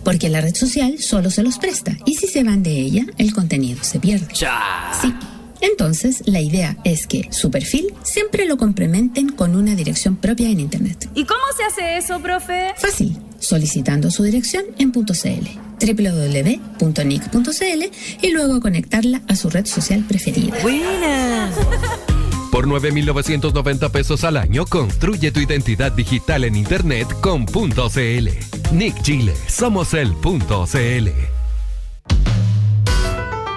porque la red social solo se los presta y si se van de ella, el contenido se pierde. Sí. Entonces, la idea es que su perfil siempre lo complementen con una dirección propia en Internet. ¿Y cómo se hace eso, profe? Fácil, solicitando su dirección en .cl, www.nic.cl y luego conectarla a su red social preferida. ¡Buena! Por 9.990 pesos al año, construye tu identidad digital en Internet con .cl. Nick Chile, somos el .cl.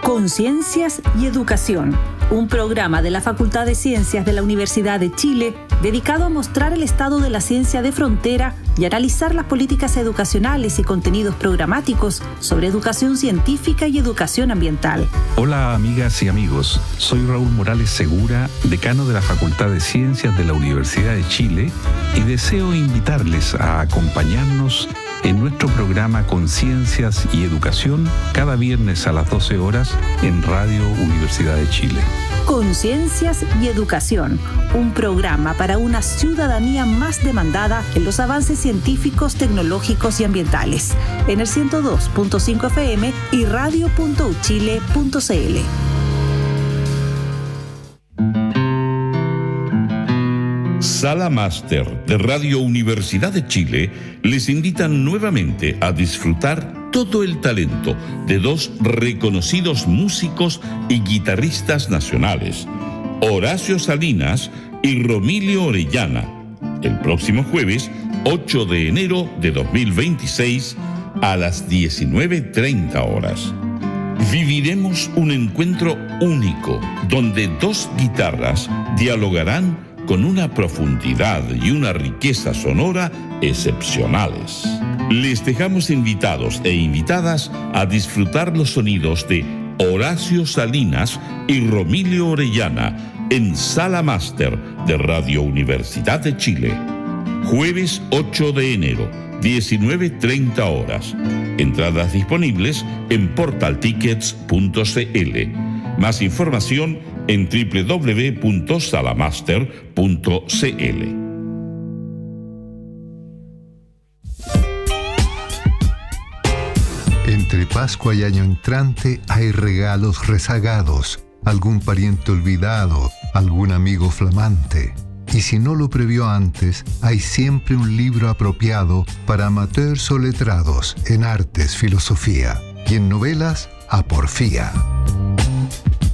Conciencias y Educación, un programa de la Facultad de Ciencias de la Universidad de Chile dedicado a mostrar el estado de la ciencia de frontera y analizar las políticas educacionales y contenidos programáticos sobre educación científica y educación ambiental. Hola amigas y amigos, soy Raúl Morales Segura, decano de la Facultad de Ciencias de la Universidad de Chile y deseo invitarles a acompañarnos en nuestro programa Conciencias y Educación cada viernes a las 12 horas en Radio Universidad de Chile. Conciencias y Educación, un programa para una ciudadanía más demandada en los avances científicos, tecnológicos y ambientales, en el 102.5 FM y radio.uchile.cl. Sala Máster de Radio Universidad de Chile les invitan nuevamente a disfrutar todo el talento de dos reconocidos músicos y guitarristas nacionales, Horacio Salinas y Romilio Orellana, el próximo jueves 8 de enero de 2026 a las 19:30 horas. Viviremos un encuentro único donde dos guitarras dialogarán con una profundidad y una riqueza sonora excepcionales. Les dejamos invitados e invitadas a disfrutar los sonidos de Horacio Salinas y Romilio Orellana en Sala Máster de Radio Universidad de Chile. Jueves 8 de enero, 19:30 horas. Entradas disponibles en portaltickets.cl. Más información en www.salamaster.cl. Entre Pascua y Año Entrante hay regalos rezagados, algún pariente olvidado, algún amigo flamante. Y si no lo previó antes, hay siempre un libro apropiado para amateurs o letrados en artes, filosofía y en novelas, a porfía.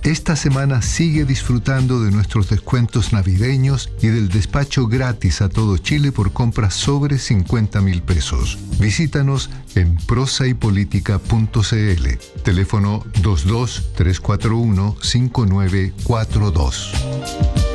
Esta semana sigue disfrutando de nuestros descuentos navideños y del despacho gratis a todo Chile por compras sobre 50.000 pesos. Visítanos en prosaypolitica.cl. Teléfono 22-341-5942.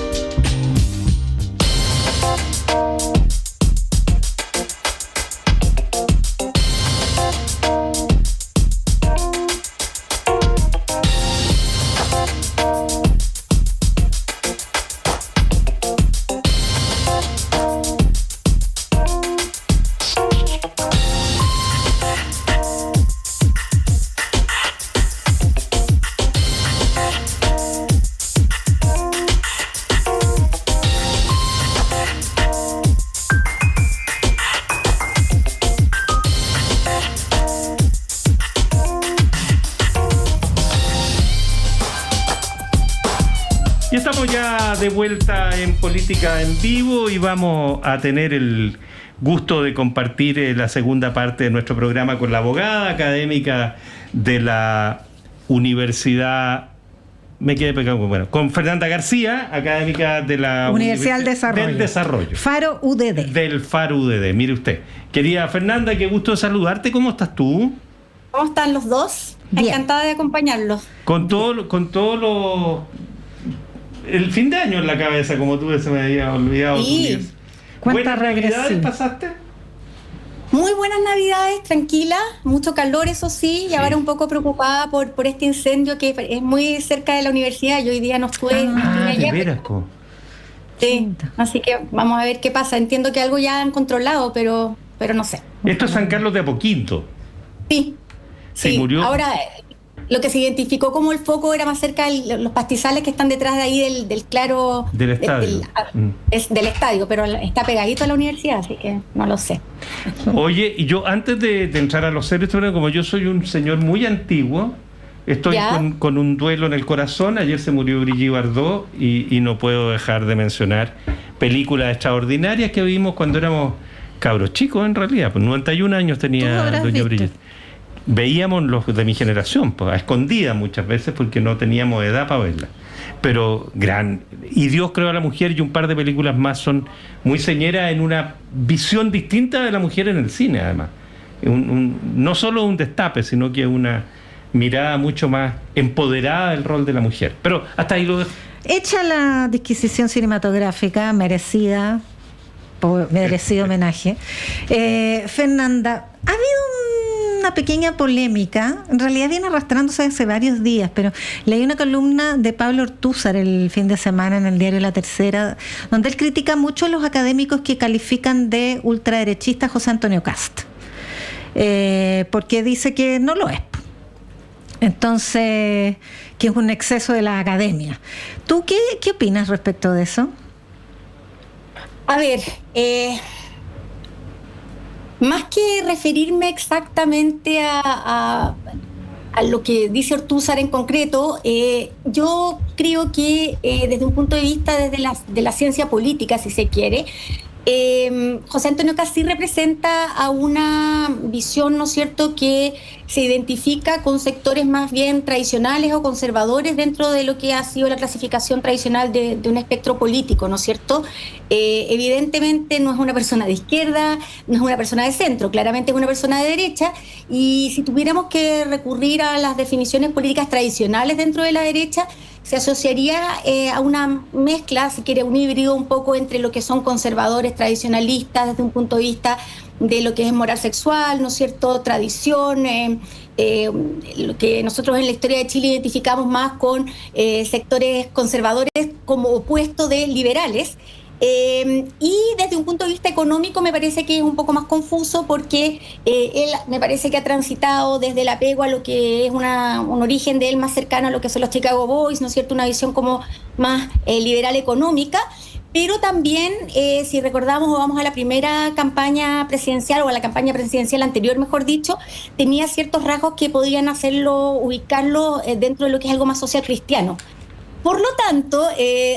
Y estamos ya de vuelta en Política en Vivo y vamos a tener el gusto de compartir la segunda parte de nuestro programa con la abogada académica de la Universidad, con Fernanda García, académica de la Universidad del Desarrollo. Faro UDD. Del Faro UDD. Mire usted. Querida Fernanda, qué gusto saludarte. ¿Cómo estás tú? ¿Cómo están los dos? Bien. Encantada de acompañarlos. Con todo lo... El fin de año en la cabeza, como tú, se me había olvidado. Sí. ¿Buenas navidades pasaste? Muy buenas navidades, tranquila, mucho calor, eso sí, y ahora un poco preocupada por este incendio que es muy cerca de la universidad. Yo hoy día no estuve de allá. veras, Sí, así que vamos a ver qué pasa. Entiendo que algo ya han controlado, pero no sé. Esto es San Carlos de Apoquinto. Sí. ¿Se murió? Ahora, lo que se identificó como el foco era más cerca de los pastizales que están detrás de ahí del claro del estadio. Del estadio, pero está pegadito a la universidad, así que no lo sé. Oye, y yo antes de entrar a los serios, como yo soy un señor muy antiguo, estoy con un duelo en el corazón. Ayer se murió Brigitte Bardot y no puedo dejar de mencionar películas extraordinarias que vimos cuando éramos cabros chicos, en realidad. Pues 91 años tenía doña Brigitte. Veíamos los de mi generación, pues, a escondidas muchas veces porque no teníamos edad para verla. Pero y Dios creó a la mujer, y un par de películas más son muy señeras en una visión distinta de la mujer en el cine, además. No solo un destape, sino que una mirada mucho más empoderada del rol de la mujer. Pero hasta ahí lo dejo. Hecha la disquisición cinematográfica, merecido homenaje. Fernanda, ha habido una pequeña polémica, en realidad viene arrastrándose hace varios días, pero leí una columna de Pablo Ortúzar el fin de semana en el diario La Tercera, donde él critica mucho a los académicos que califican de ultraderechista a José Antonio Kast, porque dice que no lo es. Entonces, que es un exceso de la academia. ¿Tú qué opinas respecto de eso? A ver, más que referirme exactamente a lo que dice Ortúzar en concreto, yo creo que desde un punto de vista de la ciencia política, si se quiere, José Antonio Kast sí representa a una visión, ¿no es cierto?, que se identifica con sectores más bien tradicionales o conservadores dentro de lo que ha sido la clasificación tradicional de un espectro político, ¿no es cierto? Evidentemente no es una persona de izquierda, no es una persona de centro, claramente es una persona de derecha, y si tuviéramos que recurrir a las definiciones políticas tradicionales dentro de la derecha, se asociaría a una mezcla, si quiere, un híbrido un poco entre lo que son conservadores tradicionalistas desde un punto de vista de lo que es moral sexual, ¿no es cierto?, tradición, lo que nosotros en la historia de Chile identificamos más con sectores conservadores como opuesto de liberales. Y desde un punto de vista económico me parece que es un poco más confuso porque él me parece que ha transitado desde el apego a lo que es un origen de él más cercano a lo que son los Chicago Boys, ¿no es cierto?, una visión como más liberal económica, pero también si recordamos o vamos a la primera campaña presidencial o a la campaña presidencial anterior, mejor dicho, tenía ciertos rasgos que podían ubicarlo dentro de lo que es algo más social cristiano. Por lo tanto,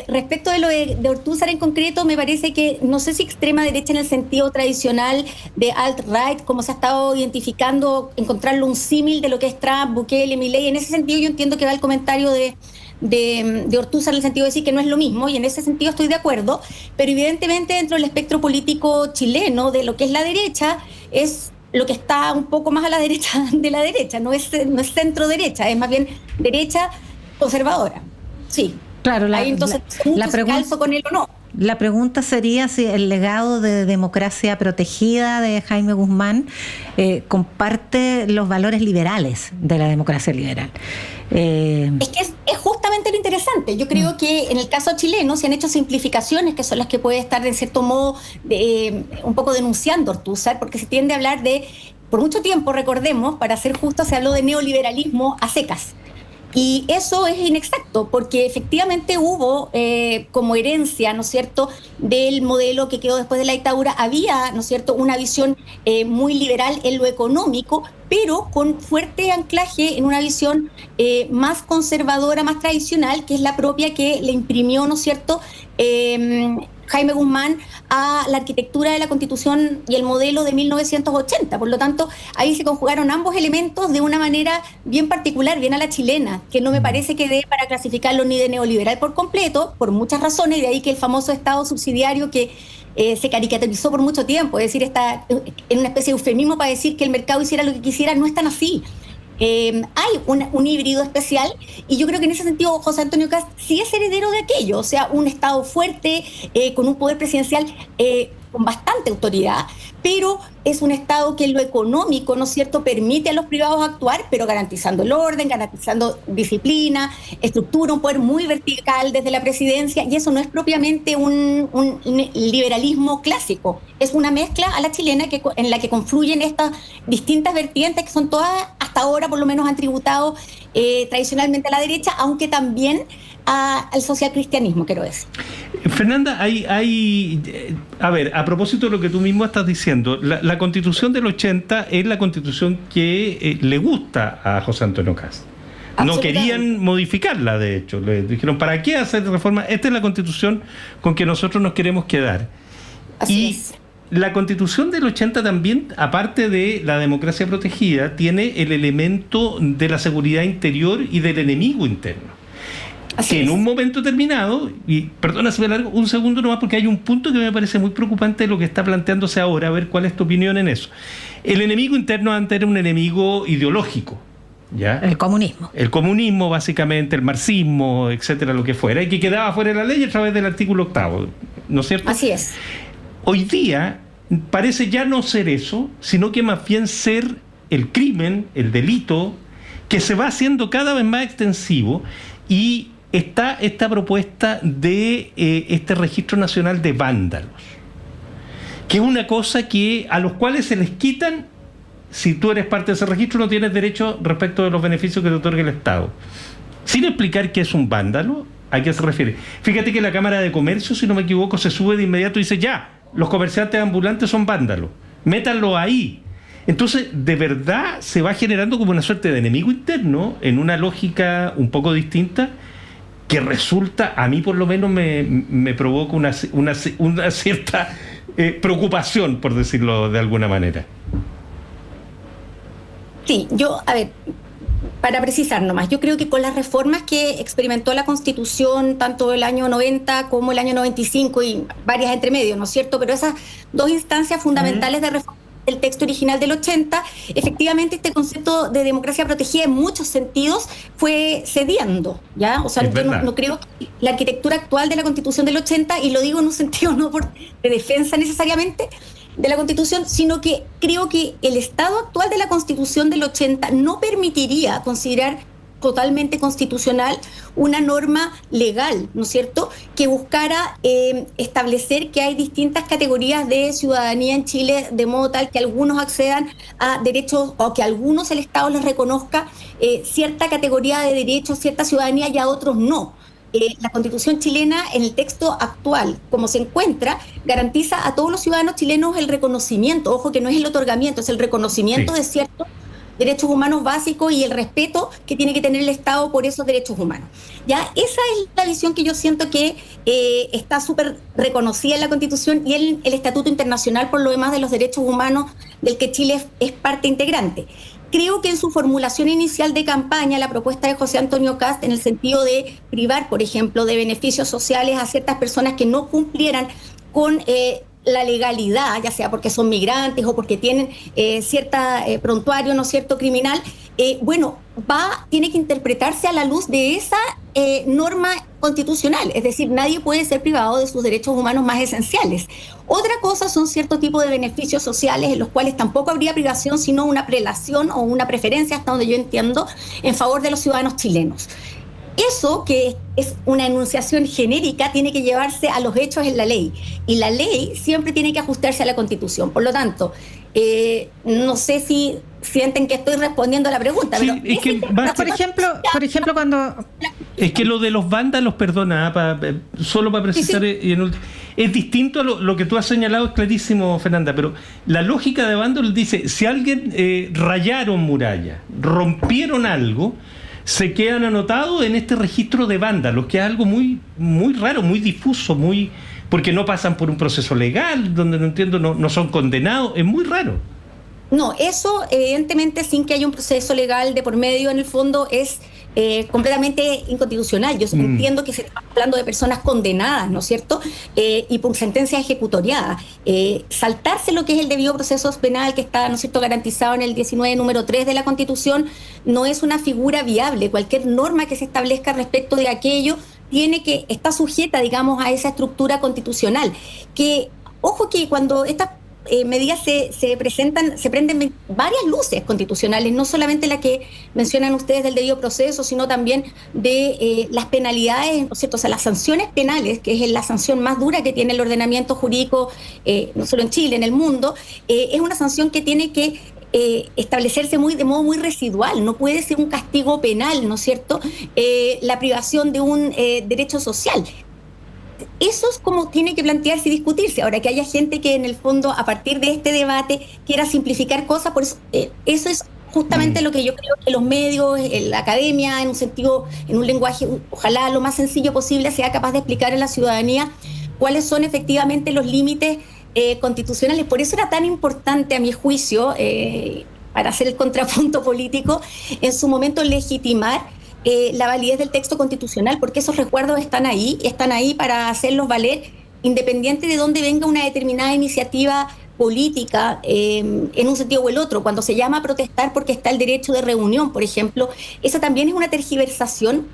respecto de lo de Ortúzar en concreto, me parece que, no sé si extrema derecha en el sentido tradicional de alt-right, como se ha estado identificando, encontrarlo un símil de lo que es Trump, Bukele, Milei. En ese sentido yo entiendo que va el comentario de Ortúzar en el sentido de decir que no es lo mismo, y en ese sentido estoy de acuerdo, pero evidentemente dentro del espectro político chileno de lo que es la derecha, es lo que está un poco más a la derecha de la derecha, no es centro derecha, es más bien derecha conservadora. Sí, claro. Ahí entonces la calzo con él o no. La pregunta sería si el legado de democracia protegida de Jaime Guzmán comparte los valores liberales de la democracia liberal. Es que es justamente lo interesante. Yo creo que en el caso chileno se han hecho simplificaciones que son las que puede estar de cierto modo un poco denunciando Ortúzar, porque se tiende a hablar por mucho tiempo, recordemos, para ser justo, se habló de neoliberalismo a secas. Y eso es inexacto, porque efectivamente hubo como herencia, ¿no es cierto?, del modelo que quedó después de la dictadura, había, ¿no es cierto?, una visión muy liberal en lo económico, pero con fuerte anclaje en una visión más conservadora, más tradicional, que es la propia que le imprimió, ¿no es cierto?, Jaime Guzmán a la arquitectura de la Constitución y el modelo de 1980. Por lo tanto, ahí se conjugaron ambos elementos de una manera bien particular, bien a la chilena, que no me parece que dé para clasificarlo ni de neoliberal por completo, por muchas razones, y de ahí que el famoso Estado subsidiario que se caricaturizó por mucho tiempo, es decir, está en una especie de eufemismo para decir que el mercado hiciera lo que quisiera, no es tan así. Hay un híbrido especial, y yo creo que en ese sentido José Antonio Kast sí es heredero de aquello, o sea, un Estado fuerte, con un poder presidencial con bastante autoridad, pero es un Estado que en lo económico, ¿no es cierto?, permite a los privados actuar, pero garantizando el orden, garantizando disciplina, estructura, un poder muy vertical desde la presidencia, y eso no es propiamente un liberalismo clásico, es una mezcla a la chilena en la que confluyen estas distintas vertientes que son todas, hasta ahora por lo menos han tributado tradicionalmente a la derecha, aunque también al socialcristianismo, quiero decir. Fernanda, a ver, a propósito de lo que tú mismo estás diciendo, la Constitución del 80 es la Constitución que le gusta a José Antonio Kast. No querían modificarla, de hecho. Le dijeron, ¿para qué hacer reforma? Esta es la Constitución con que nosotros nos queremos quedar. Así es. La Constitución del 80 también, aparte de la democracia protegida, tiene el elemento de la seguridad interior y del enemigo interno. Así que en un momento determinado, y perdona si me largo un segundo nomás porque hay un punto que me parece muy preocupante de lo que está planteándose ahora, a ver cuál es tu opinión en eso. El enemigo interno antes era un enemigo ideológico, ¿ya? El comunismo. El comunismo, básicamente, el marxismo, etcétera, lo que fuera, y que quedaba fuera de la ley a través del artículo 8º, ¿no es cierto? Así es. Hoy día parece ya no ser eso, sino que más bien ser el crimen, el delito, que se va haciendo cada vez más extensivo, y está esta propuesta de este registro nacional de vándalos, que es una cosa que a los cuales se les quitan, si tú eres parte de ese registro, no tienes derecho respecto de los beneficios que te otorga el Estado. Sin explicar qué es un vándalo, ¿a qué se refiere? Fíjate que la Cámara de Comercio, si no me equivoco, se sube de inmediato y dice, ya, los comerciantes ambulantes son vándalos, métanlo ahí. Entonces, de verdad, se va generando como una suerte de enemigo interno en una lógica un poco distinta, que resulta, a mí por lo menos me provoca una cierta preocupación, por decirlo de alguna manera. Sí, a ver, para precisar nomás, yo creo que con las reformas que experimentó la Constitución, tanto el año 90 como el año 95 y varias entre medio, ¿no es cierto? Pero esas dos instancias fundamentales de reforma del texto original del 80, efectivamente este concepto de democracia protegida en muchos sentidos fue cediendo, ¿ya? O sea, yo no creo que la arquitectura actual de la Constitución del 80, y lo digo en un sentido no de defensa necesariamente de la Constitución, sino que creo que el estado actual de la Constitución del 80 no permitiría considerar totalmente constitucional una norma legal, ¿no es cierto?, que buscara establecer que hay distintas categorías de ciudadanía en Chile, de modo tal que algunos accedan a derechos, o que a algunos el Estado les reconozca cierta categoría de derechos, cierta ciudadanía, y a otros no. La Constitución chilena, en el texto actual, como se encuentra, garantiza a todos los ciudadanos chilenos el reconocimiento, ojo que no es el otorgamiento, es el reconocimiento de ciertos derechos humanos básicos y el respeto que tiene que tener el Estado por esos derechos humanos. Ya, esa es la visión que yo siento que está súper reconocida en la Constitución y en el Estatuto Internacional, por lo demás, de los derechos humanos, del que Chile es parte integrante. Creo que en su formulación inicial de campaña, la propuesta de José Antonio Kast, en el sentido de privar, por ejemplo, de beneficios sociales a ciertas personas que no cumplieran con la legalidad, ya sea porque son migrantes o porque tienen cierta prontuario, ¿no es cierto?, criminal, tiene que interpretarse a la luz de esa norma constitucional. Es decir, nadie puede ser privado de sus derechos humanos más esenciales. Otra cosa son cierto tipo de beneficios sociales en los cuales tampoco habría privación, sino una prelación o una preferencia, hasta donde yo entiendo, en favor de los ciudadanos chilenos. Eso, que es una enunciación genérica, tiene que llevarse a los hechos en la ley. Y la ley siempre tiene que ajustarse a la Constitución. Por lo tanto, no sé si sienten que estoy respondiendo a la pregunta. Sí, pero es que por ejemplo, cuando... Es que lo de los vándalos, perdona, solo para precisar, es distinto a lo que tú has señalado, es clarísimo, Fernanda, pero la lógica de vándalos dice, si alguien rayaron muralla, rompieron algo, se quedan anotados en este registro de vándalos, que es algo muy, muy raro, muy difuso, porque no pasan por un proceso legal, donde no son condenados, es muy raro. No, eso evidentemente sin que haya un proceso legal de por medio, en el fondo es completamente inconstitucional. Yo entiendo que se está hablando de personas condenadas, ¿no es cierto?, y por sentencia ejecutoriada. Saltarse lo que es el debido proceso penal, que está, ¿no es cierto?, garantizado en el 19, número 3 de la Constitución, no es una figura viable. Cualquier norma que se establezca respecto de aquello está sujeta, digamos, a esa estructura constitucional. Que, ojo que cuando estas medidas se presentan, se prenden varias luces constitucionales, no solamente la que mencionan ustedes del debido proceso, sino también de las penalidades, ¿no es cierto? O sea, las sanciones penales, que es la sanción más dura que tiene el ordenamiento jurídico, no solo en Chile, en el mundo, es una sanción que tiene que establecerse de modo muy residual, no puede ser un castigo penal, ¿no es cierto?, la privación de un derecho social. Eso es como tiene que plantearse y discutirse. Ahora, que haya gente que en el fondo, a partir de este debate, quiera simplificar cosas, por eso, eso es justamente lo que yo creo que los medios, la academia, en un sentido, en un lenguaje, ojalá lo más sencillo posible, sea capaz de explicar a la ciudadanía cuáles son efectivamente los límites constitucionales. Por eso era tan importante, a mi juicio, para hacer el contrapunto político, en su momento legitimar la validez del texto constitucional, porque esos resguardos están ahí para hacerlos valer, independiente de dónde venga una determinada iniciativa política, en un sentido o el otro. Cuando se llama a protestar porque está el derecho de reunión, por ejemplo, esa también es una tergiversación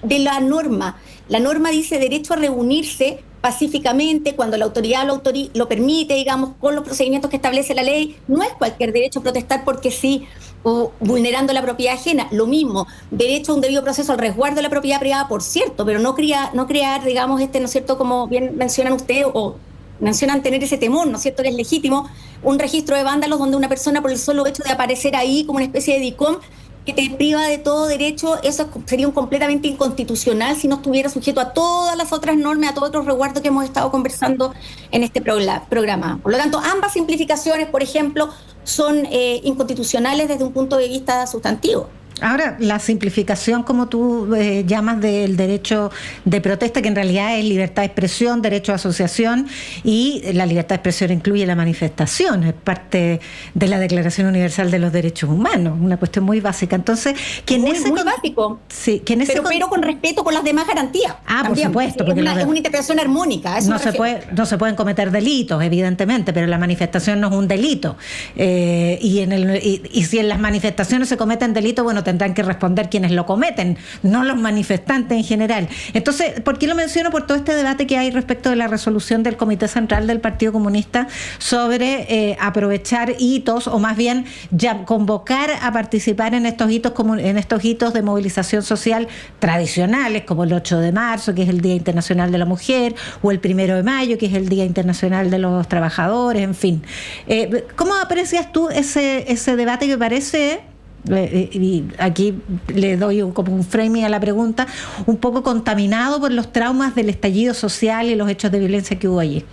de la norma. La norma dice derecho a reunirse pacíficamente cuando la autoridad lo permite, digamos, con los procedimientos que establece la ley. No es cualquier derecho a protestar porque sí, o vulnerando la propiedad ajena. Lo mismo, derecho a un debido proceso al resguardo de la propiedad privada, por cierto, pero no crear, digamos, ¿no es cierto?, como bien mencionan ustedes, o mencionan tener ese temor, ¿no es cierto?, que es legítimo, un registro de vándalos donde una persona, por el solo hecho de aparecer ahí como una especie de DICOM, que te priva de todo derecho, eso sería un completamente inconstitucional si no estuviera sujeto a todas las otras normas, a todos otros resguardos que hemos estado conversando en este programa. Por lo tanto, ambas simplificaciones, por ejemplo, son inconstitucionales desde un punto de vista sustantivo. Ahora, la simplificación, como tú llamas, del derecho de protesta, que en realidad es libertad de expresión, derecho de asociación, y la libertad de expresión incluye la manifestación, es parte de la Declaración Universal de los Derechos Humanos, una cuestión muy básica. Entonces, muy básico, sí, pero con respeto con las demás garantías. Por supuesto. Porque es una interpretación armónica. No se pueden cometer delitos, evidentemente, pero la manifestación no es un delito. Y si en las manifestaciones se cometen delitos, bueno, tendrán que responder quienes lo cometen, no los manifestantes en general. Entonces, ¿por qué lo menciono? Por todo este debate que hay respecto de la resolución del Comité Central del Partido Comunista sobre aprovechar hitos, o más bien ya convocar a participar en estos hitos de movilización social tradicionales, como el 8 de marzo, que es el Día Internacional de la Mujer, o el 1 de mayo, que es el Día Internacional de los Trabajadores, en fin. ¿Cómo aprecias tú ese debate que parece, y aquí le doy como un framing a la pregunta, un poco contaminado por los traumas del estallido social y los hechos de violencia que hubo allí?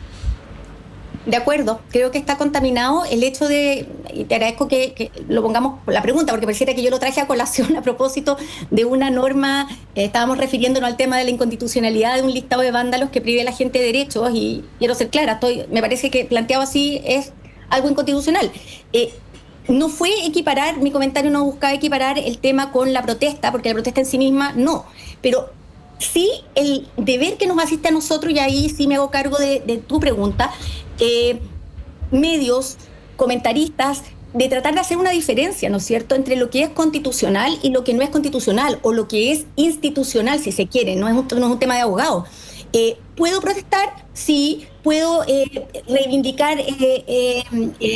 De acuerdo, creo que está contaminado el hecho de, y te agradezco que lo pongamos por la pregunta, porque pareciera que yo lo traje a colación a propósito de una norma, estábamos refiriéndonos al tema de la inconstitucionalidad de un listado de vándalos que prive a la gente de derechos, y quiero ser clara, me parece que planteado así es algo inconstitucional. No fue equiparar, mi comentario no buscaba equiparar el tema con la protesta, porque la protesta en sí misma no, pero sí el deber que nos asiste a nosotros, y ahí sí me hago cargo de tu pregunta, medios, comentaristas, de tratar de hacer una diferencia, ¿no es cierto?, entre lo que es constitucional y lo que no es constitucional, o lo que es institucional, si se quiere, no es un tema de abogado. ¿Puedo protestar? Sí. ¿Puedo reivindicar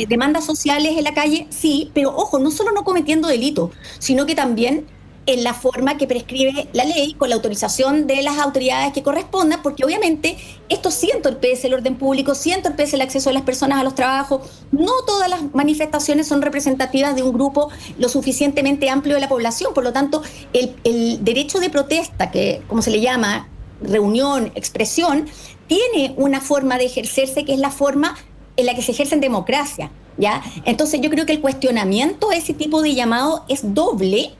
demandas sociales en la calle? Sí, pero ojo, no solo no cometiendo delito, sino que también en la forma que prescribe la ley, con la autorización de las autoridades que correspondan, porque obviamente esto sí entorpece el orden público, sí entorpece el acceso de las personas a los trabajos. No todas las manifestaciones son representativas de un grupo lo suficientemente amplio de la población, por lo tanto, el derecho de protesta, que como se le llama, reunión, expresión, tiene una forma de ejercerse que es la forma en la que se ejerce en democracia, ¿ya? Entonces yo creo que el cuestionamiento a ese tipo de llamado es doble,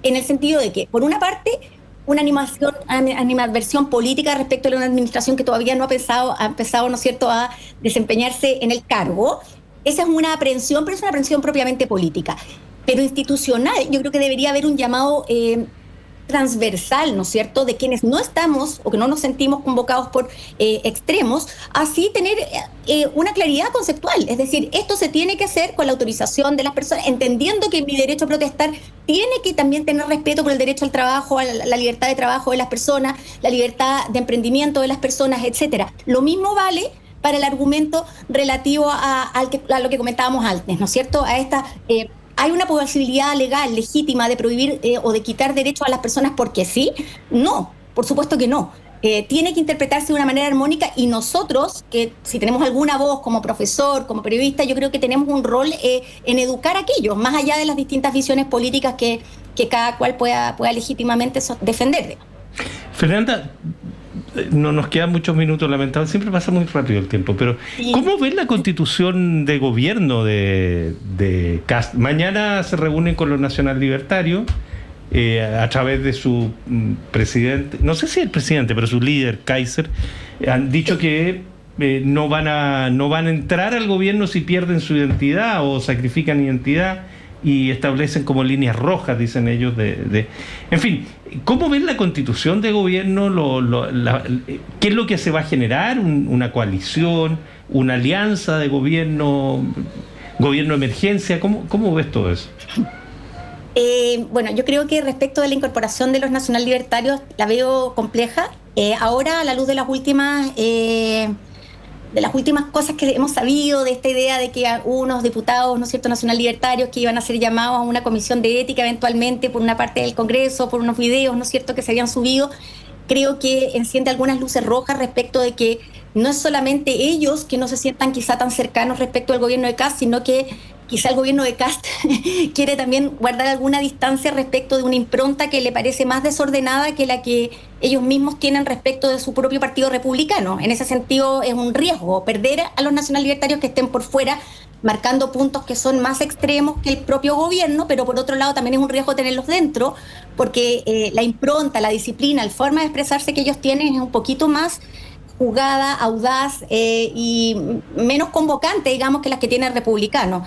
en el sentido de que, por una parte, una animadversión política respecto a una administración que todavía no ha empezado, ¿no es cierto?, a desempeñarse en el cargo. Esa es una aprehensión, pero es una aprehensión propiamente política. Pero institucional, yo creo que debería haber un llamado transversal, ¿no es cierto?, de quienes no estamos o que no nos sentimos convocados por extremos, así tener una claridad conceptual. Es decir, esto se tiene que hacer con la autorización de las personas, entendiendo que mi derecho a protestar tiene que también tener respeto por el derecho al trabajo, a la libertad de trabajo de las personas, la libertad de emprendimiento de las personas, etcétera. Lo mismo vale para el argumento relativo a lo que comentábamos antes, ¿no es cierto?, a esta... ¿Hay una posibilidad legal, legítima, de prohibir o de quitar derechos a las personas porque sí? No, por supuesto que no. tiene que interpretarse de una manera armónica, y nosotros, que si tenemos alguna voz como profesor, como periodista, yo creo que tenemos un rol en educar a aquellos, más allá de las distintas visiones políticas que cada cual pueda legítimamente defender. Fernanda, no nos quedan muchos minutos, lamentablemente, siempre pasa muy rápido el tiempo, pero ¿cómo ves la constitución de gobierno de Kast? Mañana se reúnen con los nacional libertarios a través de su presidente, no sé si el presidente, pero su líder, Kaiser, han dicho que no van a entrar al gobierno si pierden su identidad o sacrifican identidad, y establecen como líneas rojas, dicen ellos, en fin, ¿cómo ven la constitución de gobierno? ¿Qué es lo que se va a generar? ¿Una coalición? ¿Una alianza de gobierno de emergencia? ¿Cómo ves todo eso? Bueno, yo creo que respecto de la incorporación de los nacional libertarios la veo compleja. Ahora, a la luz de las últimas cosas que hemos sabido, de esta idea de que unos diputados, ¿no es cierto?, nacional libertarios, que iban a ser llamados a una comisión de ética eventualmente por una parte del Congreso, por unos videos, ¿no es cierto?, que se habían subido, creo que enciende algunas luces rojas respecto de que no es solamente ellos que no se sientan quizá tan cercanos respecto al gobierno de Kast, sino que quizá el gobierno de Kast quiere también guardar alguna distancia respecto de una impronta que le parece más desordenada que la que ellos mismos tienen respecto de su propio partido republicano. En ese sentido es un riesgo perder a los nacional libertarios que estén por fuera, marcando puntos que son más extremos que el propio gobierno, pero por otro lado también es un riesgo tenerlos dentro, porque la impronta, la disciplina, la forma de expresarse que ellos tienen es un poquito más jugada, audaz y menos convocante, digamos, que las que tiene el republicano.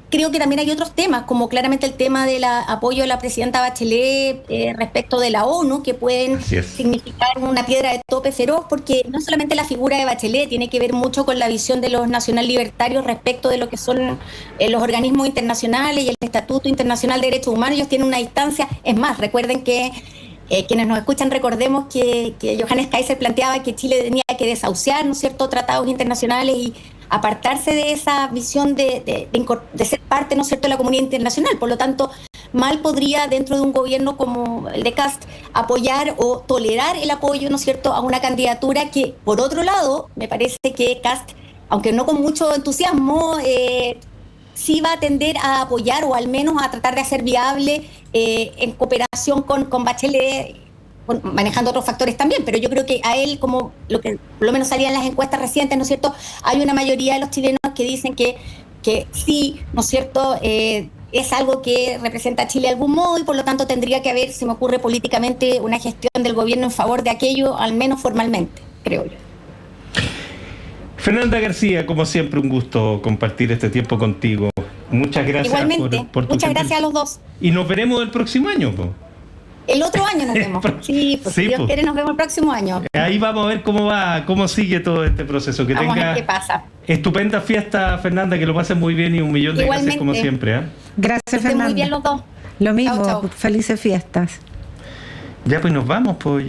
Creo que también hay otros temas, como claramente el tema del apoyo de la presidenta Bachelet respecto de la ONU, que pueden significar una piedra de tope feroz, porque no solamente la figura de Bachelet tiene que ver mucho con la visión de los nacional libertarios respecto de lo que son los organismos internacionales y el Estatuto Internacional de Derechos Humanos. Ellos tienen una distancia. Es más, recuerden que quienes nos escuchan, recordemos que Johannes Kaiser planteaba que Chile tenía que desahuciar, ¿no es cierto?, tratados internacionales y apartarse de esa visión de ser parte, ¿no es cierto?, de la comunidad internacional. Por lo tanto, mal podría, dentro de un gobierno como el de Kast, apoyar o tolerar el apoyo, ¿no es cierto?, a una candidatura que, por otro lado, me parece que Kast, aunque no con mucho entusiasmo, sí va a tender a apoyar, o al menos a tratar de hacer viable en cooperación con Bachelet, manejando otros factores también, pero yo creo que a él, como lo que por lo menos salía en las encuestas recientes, ¿no es cierto?, hay una mayoría de los chilenos que dicen que sí, ¿no es cierto?, es algo que representa a Chile de algún modo, y por lo tanto tendría que haber, se me ocurre, políticamente una gestión del gobierno en favor de aquello, al menos formalmente, creo yo. Fernanda García, como siempre, un gusto compartir este tiempo contigo. Muchas gracias. Igualmente, por tu muchas gracias a los dos. Y nos veremos el próximo año, po. El otro año nos vemos. Sí, pues, si Dios quiere, nos vemos el próximo año. Ahí vamos a ver cómo sigue todo este proceso. Que vamos tenga a ver qué pasa. Estupenda fiesta, Fernanda, que lo pases muy bien, y un millón de gracias como siempre. Gracias, Fernanda. Muy bien los dos. Lo mismo, chau. Felices fiestas. Ya, pues nos vamos, pues.